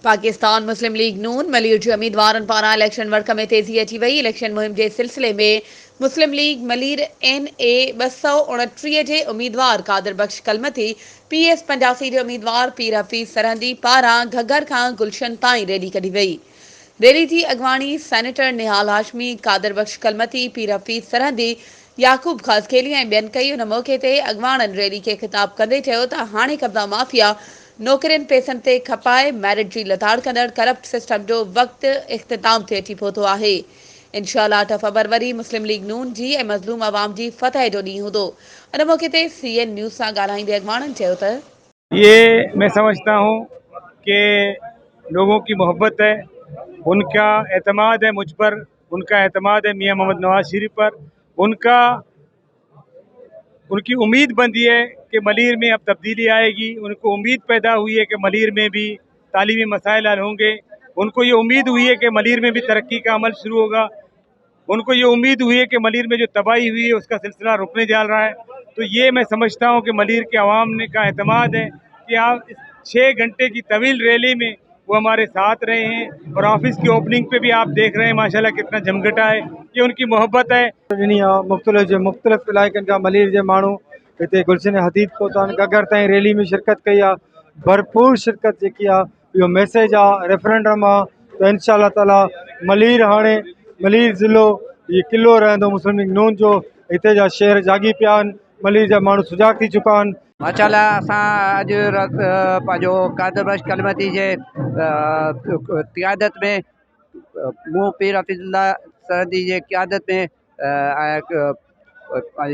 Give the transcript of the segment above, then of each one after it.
पाकिस्तान मुस्लिम league नून मलिर जे उम्मीदवारनि पारां election work में तेज़ी अची वई। इलेक्शन मुहिम जे सिलसिले में मुस्लिम लीग मलिर NA 229 जे उम्मीदवार कादिर बख्श कलमती PS 85 जे उम्मीदवार पीर हफ़ीज़ सरहंदी पारां घग्गर खां गुलशन ताईं रैली कढी वई। रैली जी अॻवानी सेनेटर निहाल हाशमी, कादिर बख्श कलमती, पीर हफ़ीज़ सरहंदी, याकूब ख़ासखेली ऐं ॿियनि कई। उन मौक़े ते अॻवाननि रैली खे ख़िताब कंदे चयो त हाणे कब्ज़ा माफ़िया नौकरियुनि पैसनि ते खपाए मैरिट जी लताड़ कंदड़ करप्ट सिस्टम जो वक़्तु इख़्तिताम ते अची पहुतो आहे। इंशाअल्लाह 8 फरवरी मुस्लिम लीग नून जी ऐं मज़लूम अवाम जी फतह जो ॾींहुं हूंदो। उन मौक़े ते CN न्यूज़ सां ॻाल्हाईंदे अॻवाननि चयो त ये मैं समझता हूँ कि लोगों की मोहब्बत है, उनका एतमाद है मुझ पर, उनका एतमाद है मियां मोहम्मद नवाज शरीफ पर, उनका उनकी उम्मीद बंधी है कि मलीर में अब तब्दीली आएगी। उनको उम्मीद पैदा हुई है कि मलीर में भी तालीमी मसाइल हल होंगे। उनको ये उम्मीद हुई है कि मलीर में भी तरक्की का अमल शुरू होगा। उनको ये उम्मीद हुई है कि मलीर में जो तबाही हुई है उसका सिलसिला रुकने जा रहा है। तो ये मैं समझता हूँ कि मलीर के अवाम ने का एतमाद है कि आप इस 6 घंटे की तवील रैली में वो हमारे साथ रहे हैं। और ऑफिस की ओपनिंग पे भी आप देख रहे हैं माशाल्लाह कितना जमघटा है। ये उनकी मोहब्बत है। मुख़्तलिफ़ इलाइक़नि खां मलीर जे माण्हू हिते गुलशन हदीद पहुता आहिनि। घग्गर ताईं रैली में शिरकत कई आहे। भरपूर शिरकत जेकी आहे इहो मैसेज आहे, रेफरेंडम आहे त इंशाअल्लाह ताला मलीर हाणे मलीर ज़िलो ये किलो रहंदो मुस्लिम लीग नून जो। हिते जा शहर जागी पिया आहिनि, मलीर जा माण्हू सुजाग थी चुका आहिनि। माशाल्लाह असां अॼु पंहिंजो कादिर बख्श कलमती जे क़ियादत में मूं पीर हफ़ीज़ुल्लाह सरहदी जे क़ियादत में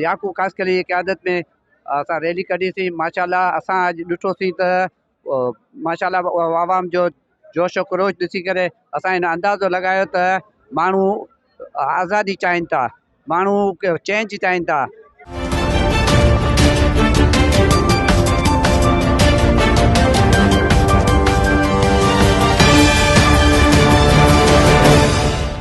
याकूब ख़ासकली जी क़ियादत में असां रैली कढीसीं। माशाल्लाह असां अॼु ॾिठोसीं त माशाल्लाह आवाम जो जोश व ख़रोश ॾिसी करे असां हिन अंदाज़ो लॻायो त माण्हू आज़ादी चाहिनि था, माण्हू चेंज चाहिनि था।